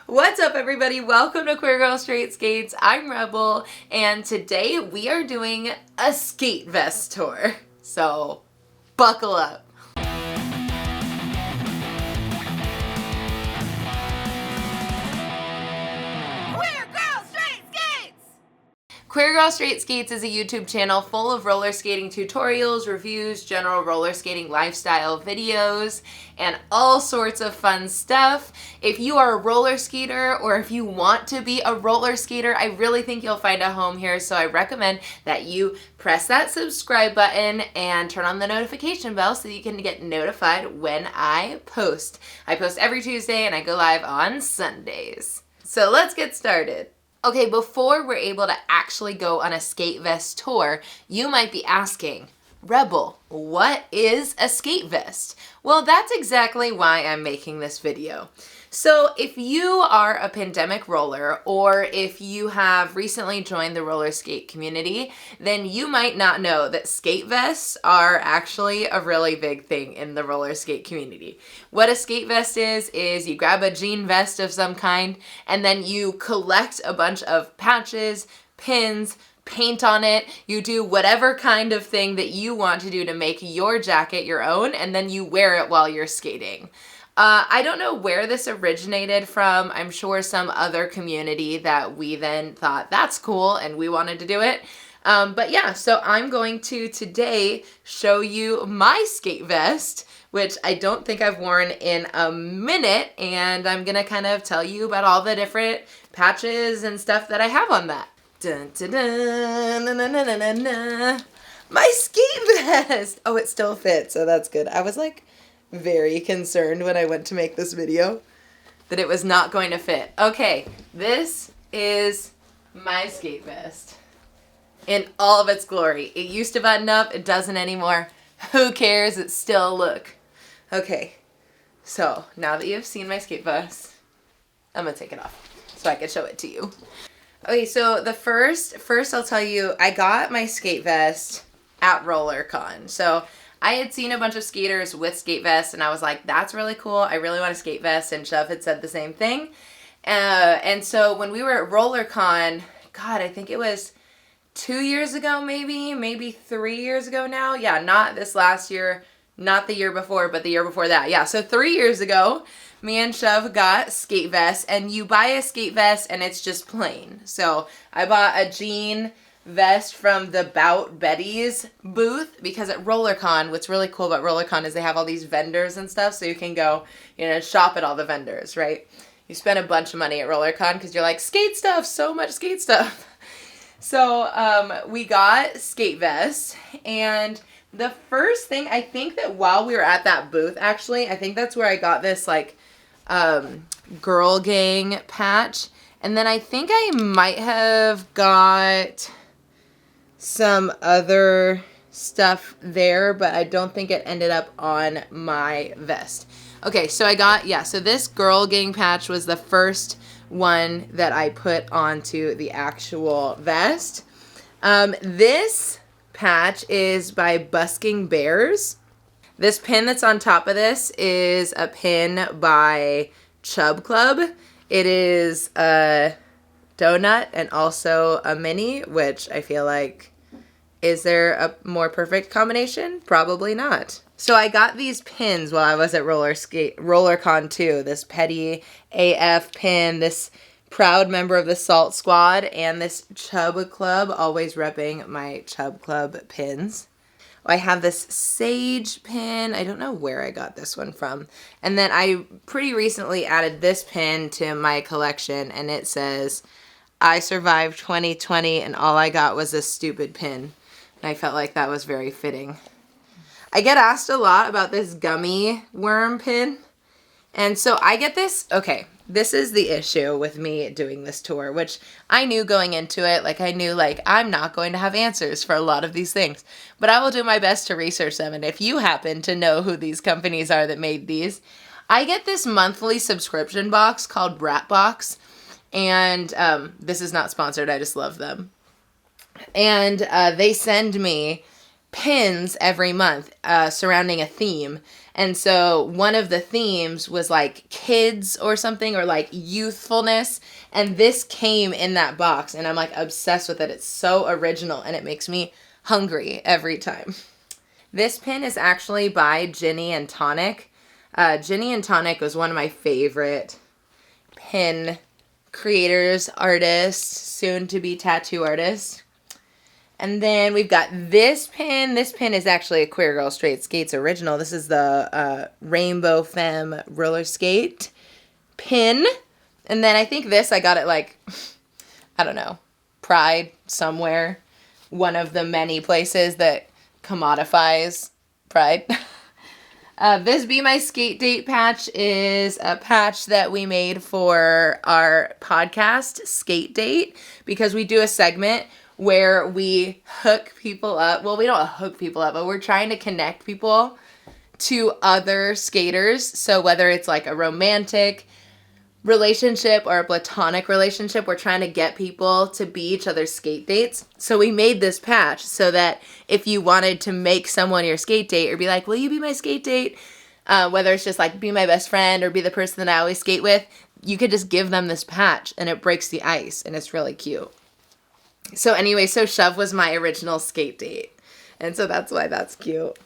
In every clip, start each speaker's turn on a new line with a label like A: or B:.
A: What's up, everybody? Welcome to Queer Girl Straight Skates. I'm Rebel, and today we are doing a skate vest tour. So, buckle up. Queer Girl Straight Skates is a YouTube channel full of roller skating tutorials, reviews, general roller skating lifestyle videos, and all sorts of fun stuff. If you are a roller skater or if you want to be a roller skater, I really think you'll find a home here, so I recommend that you press that subscribe button and turn on the notification bell so you can get notified when I post. I post every Tuesday and I go live on Sundays. So let's get started. Okay, before we're able to actually go on a skate vest tour, you might be asking, Rebel, what is a skate vest? Well, that's exactly why I'm making this video. So if you are a pandemic roller, or if you have recently joined the roller skate community, then you might not know that skate vests are actually a really big thing in the roller skate community. What a skate vest is you grab a jean vest of some kind, and then you collect a bunch of patches, pins, paint on it, you do whatever kind of thing that you want to do to make your jacket your own, and then you wear it while you're skating. I don't know where this originated from. I'm sure some other community that we then thought that's cool and we wanted to do it. But yeah, so I'm going to today show you my skate vest, which I don't think I've worn in a minute, and I'm gonna kind of tell you about all the different patches and stuff that I have on that. Dun, dun, dun, na, na, na, na, na, na. My skate vest! Oh, it still fits, so that's good. I was like very concerned when I went to make this video that it was not going to fit. Okay, this is my skate vest in all of its glory. It used to button up, it doesn't anymore. Who cares? It's still a look. Okay, so now that you've seen my skate vest, I'm gonna take it off so I can show it to you. Okay, so the first I'll tell you, I got my skate vest at RollerCon. So I had seen a bunch of skaters with skate vests, and I was like, that's really cool. I really want a skate vest, and Shove had said the same thing. And so when we were at RollerCon, God, I think it was 2 years ago, maybe 3 years ago now. Yeah, not this last year, not the year before, but the year before that. Yeah, so 3 years ago, me and Shove got skate vests, and you buy a skate vest, and it's just plain. So I bought a jean vest from the Bout Betty's booth, because at RollerCon, what's really cool about RollerCon is they have all these vendors and stuff, so you can go, shop at all the vendors, right? You spend a bunch of money at RollerCon because you're like, skate stuff, so much skate stuff. So we got skate vests, and the first thing, I think that while we were at that booth, actually, I think that's where I got this, like, Girl Gang patch, and then I think I might have got some other stuff there, but I don't think it ended up on my vest. Okay, so I got, so this Girl Gang patch was the first one that I put onto the actual vest. This patch is by Busking Bears. This pin that's on top of this is a pin by Chub Club. It is a donut and also a mini, which I feel like, is there a more perfect combination? Probably not. So I got these pins while I was at RollerCon 2. This Petty AF pin, this proud member of the Salt Squad, and this Chub Club, always repping my Chub Club pins. I have this Sage pin. I don't know where I got this one from. And then I pretty recently added this pin to my collection, and it says, I survived 2020 and all I got was a stupid pin. And I felt like that was very fitting. I get asked a lot about this Gummy Worm Pin. And so I get this, okay, this is the issue with me doing this tour, which I knew going into it. Like, I knew, like, I'm not going to have answers for a lot of these things. But I will do my best to research them. And if you happen to know who these companies are that made these, I get this monthly subscription box called Bratbox. And this is not sponsored. I just love them. And they send me pins every month surrounding a theme. And so one of the themes was like kids or something, or like youthfulness. And this came in that box, and I'm like obsessed with it. It's so original, and it makes me hungry every time. This pin is actually by Ginny and Tonic. Ginny and Tonic was one of my favorite pin creators, artists, soon to be tattoo artists. And then we've got this pin. This pin is actually a Queer Girl Straight Skates original. This is the Rainbow Femme roller skate pin. And then I think this, I got it like, I don't know, Pride somewhere. One of the many places that commodifies Pride. This Be My Skate Date patch is a patch that we made for our podcast, Skate Date, because we do a segment where we hook people up. Well, we don't hook people up, but we're trying to connect people to other skaters. So whether it's like a romantic relationship or a platonic relationship, we're trying to get people to be each other's skate dates. So we made this patch so that if you wanted to make someone your skate date or be like, will you be my skate date? Whether it's just like be my best friend or be the person that I always skate with, you could just give them this patch and it breaks the ice and it's really cute. So anyway, so Shove was my original skate date. And so that's why that's cute.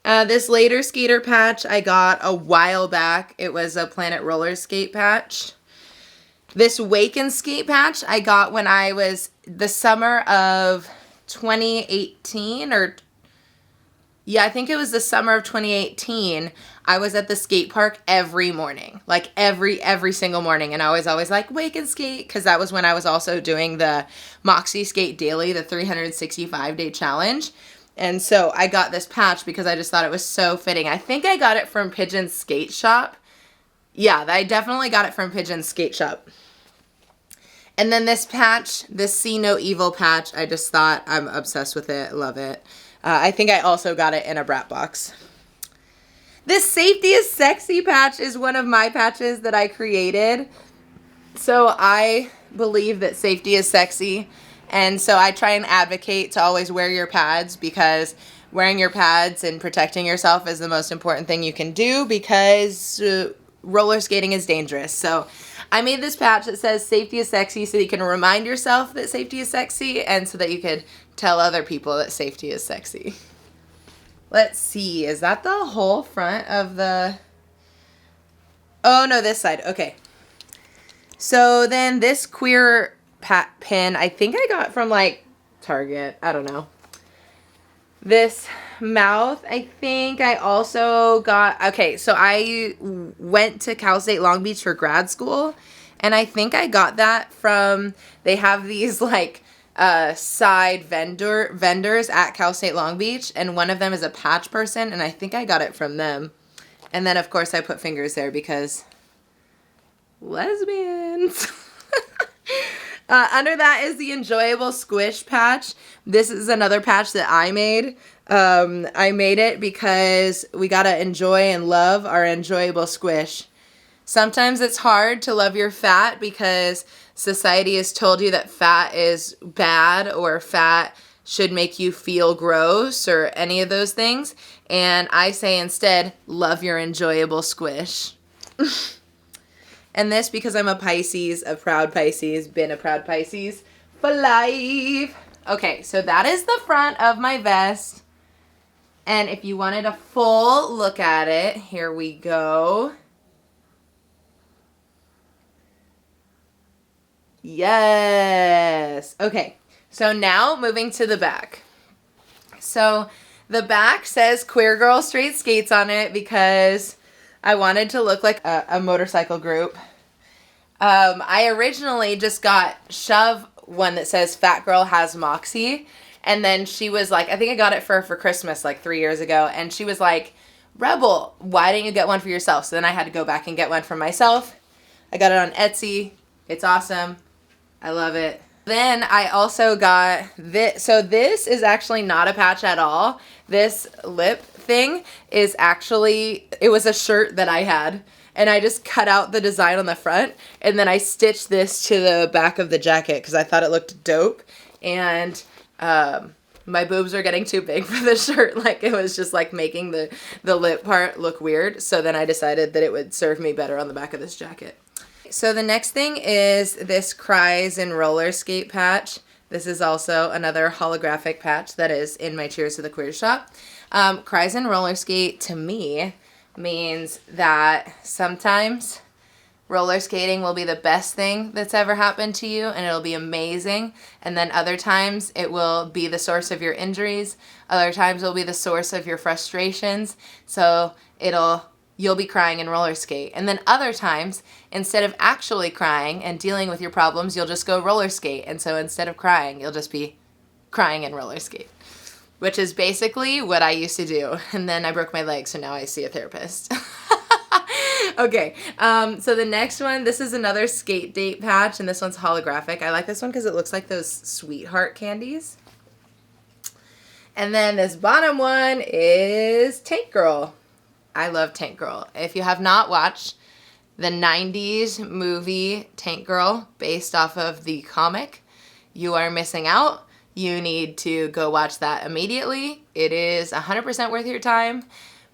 A: This Later Skater patch I got a while back. It was a Planet Roller Skate patch. This Wake and Skate patch I got when I was the summer of 2018 or... Yeah, I think it was the summer of 2018. I was at the skate park every morning, like every single morning. And I was always like, wake and skate, because that was when I was also doing the Moxie Skate Daily, the 365-day challenge. And so I got this patch because I just thought it was so fitting. I think I got it from Pigeon's Skate Shop. Yeah, I definitely got it from Pigeon's Skate Shop. And then this patch, this See No Evil patch, I just thought I'm obsessed with it. Love it. I think I also got it in a Bratbox. This Safety is Sexy patch is one of my patches that I created. So I believe that safety is sexy. And so I try and advocate to always wear your pads, because wearing your pads and protecting yourself is the most important thing you can do, because roller skating is dangerous. So I made this patch that says safety is sexy so that you can remind yourself that safety is sexy and so that you could tell other people that safety is sexy. Let's see. Is that the whole front of the... Oh, no, this side. Okay. So then this queer pin, I think I got from like Target. I don't know. This mouth, I think I also got... Okay, so I went to Cal State Long Beach for grad school, and I think I got that from... They have these like side vendors at Cal State Long Beach, and one of them is a patch person, and I think I got it from them. And then, of course, I put fingers there because lesbians. Under that is the Enjoyable Squish patch. This is another patch that I made. I made it because we gotta enjoy and love our enjoyable squish. Sometimes it's hard to love your fat because society has told you that fat is bad or fat should make you feel gross or any of those things. And I say instead, love your enjoyable squish. And this because I'm a Pisces, a proud Pisces, been a proud Pisces for life. Okay, so that is the front of my vest. And if you wanted a full look at it, here we go. Yes. Okay, so now moving to the back. So the back says Queer Girl Straight Skates on it because I wanted to look like a motorcycle group. I originally just got Shove one that says Fat Girl Has Moxie. And then she was like, I think I got it for her for Christmas like 3 years ago. And she was like, Rebel, why didn't you get one for yourself? So then I had to go back and get one for myself. I got it on Etsy. It's awesome. I love it. Then I also got this. So this is actually not a patch at all. This lip thing is actually, it was a shirt that I had. And I just cut out the design on the front. And then I stitched this to the back of the jacket because I thought it looked dope. And let my boobs were getting too big for the shirt. Like it was just like making the lip part look weird. So then I decided that it would serve me better on the back of this jacket. So the next thing is this Cries and roller skate patch. This is also another holographic patch that is in my Cheers to the Queer shop. Cries and roller skate to me means that sometimes roller skating will be the best thing that's ever happened to you and it'll be amazing. And then other times it will be the source of your injuries. Other times it'll be the source of your frustrations. So you'll be crying in roller skate. And then other times, instead of actually crying and dealing with your problems, you'll just go roller skate. And so instead of crying, you'll just be crying in roller skate, which is basically what I used to do. And then I broke my leg, so now I see a therapist. Okay, so the next one, this is another skate date patch, and this one's holographic. I like this one because it looks like those sweetheart candies. And then this bottom one is Tank Girl. I love Tank Girl. If you have not watched the 90s movie Tank Girl based off of the comic, you are missing out. You need to go watch that immediately. It is 100% worth your time.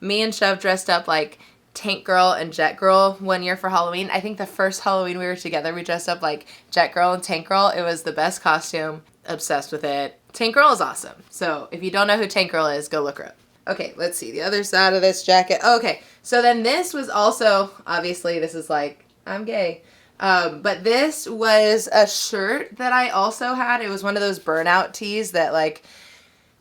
A: Me and Chev dressed up like Tank Girl and Jet Girl one year for Halloween. I think the first Halloween we were together, we dressed up like Jet Girl and Tank Girl. It was the best costume. Obsessed with it. Tank Girl is awesome. So if you don't know who Tank Girl is, go look her up. Okay, let's see the other side of this jacket. Okay, so then this was also, obviously this is like, I'm gay. But this was a shirt that I also had. It was one of those burnout tees that like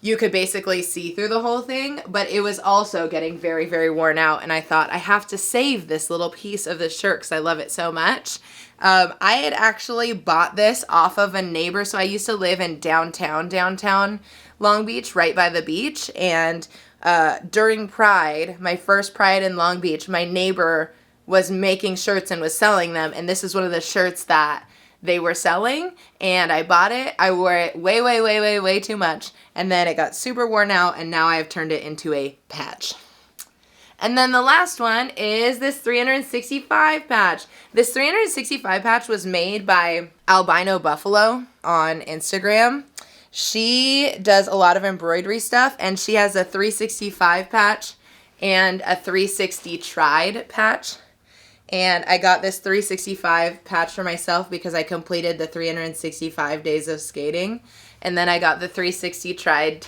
A: you could basically see through the whole thing, but it was also getting very, very worn out. And I thought I have to save this little piece of this shirt because I love it so much. I had actually bought this off of a neighbor. So I used to live in downtown Long Beach, right by the beach. And during Pride, my first Pride in Long Beach, my neighbor was making shirts and was selling them. And this is one of the shirts that they were selling. And I bought it. I wore it way too much. And then it got super worn out. And now I have turned it into a patch. And then the last one is this 365 patch. This 365 patch was made by Albino Buffalo on Instagram. She does a lot of embroidery stuff, and she has a 365 patch and a 360 tried patch. And I got this 365 patch for myself because I completed the 365 days of skating. And then I got the 360 tried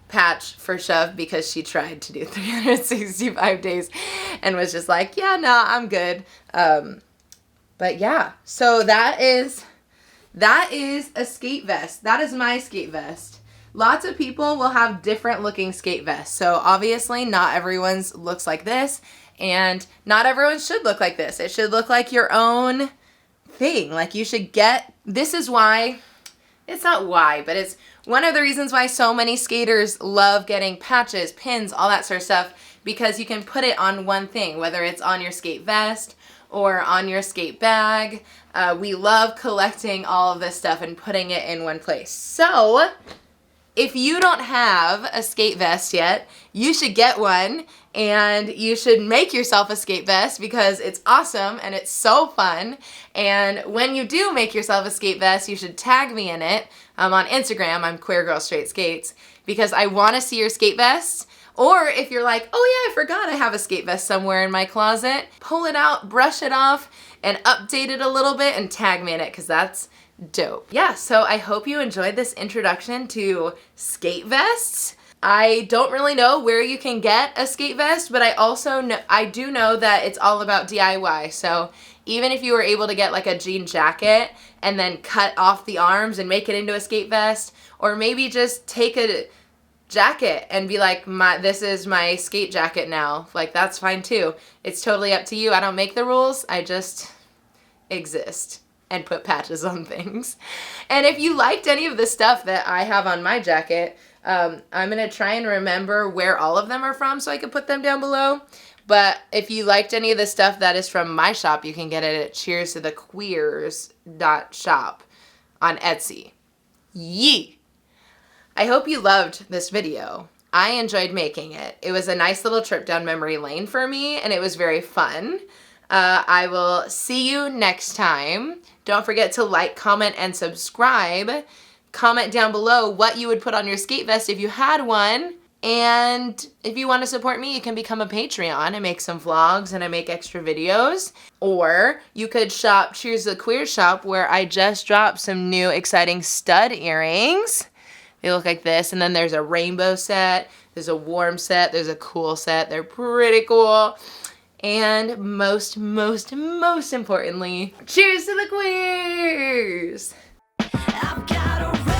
A: patch for Chev because she tried to do 365 days and was just like, yeah, no, I'm good. But yeah, so that is a skate vest. That is my skate vest. Lots of people will have different looking skate vests. So obviously not everyone's looks like this, and not everyone should look like this. It should look like your own thing. Like you should get, this is why, it's not why, but it's one of the reasons why so many skaters love getting patches, pins, all that sort of stuff, because you can put it on one thing, whether it's on your skate vest or on your skate bag. We love collecting all of this stuff and putting it in one place. So if you don't have a skate vest yet, you should get one, and you should make yourself a skate vest because it's awesome and it's so fun. And when you do make yourself a skate vest, you should tag me in it. On Instagram, I'm queergirlstraightskates, because I want to see your skate vests. Or if you're like, oh yeah, I forgot I have a skate vest somewhere in my closet, pull it out, brush it off, and update it a little bit and tag me in it, because that's dope. Yeah, so I hope you enjoyed this introduction to skate vests. I don't really know where you can get a skate vest, but I do know that it's all about DIY. So even if you were able to get like a jean jacket and then cut off the arms and make it into a skate vest, or maybe just take a jacket and be like, this is my skate jacket now. Like, that's fine too. It's totally up to you. I don't make the rules. I just exist and put patches on things. And if you liked any of the stuff that I have on my jacket, I'm going to try and remember where all of them are from so I can put them down below. But if you liked any of the stuff that is from my shop, you can get it at cheerstothequeers.shop on Etsy. Yee! I hope you loved this video. I enjoyed making it. It was a nice little trip down memory lane for me, and it was very fun. I will see you next time. Don't forget to like, comment, and subscribe comment down below what you would put on your skate vest if you had one. And if you want to support me, you can become a Patreon. I make some vlogs and I make extra videos. Or you could shop Cheers to the Queer shop, where I just dropped some new exciting stud earrings. They look like this. And then there's a rainbow set, there's a warm set, there's a cool set. They're pretty cool. And most importantly, cheers to the queers! I've got a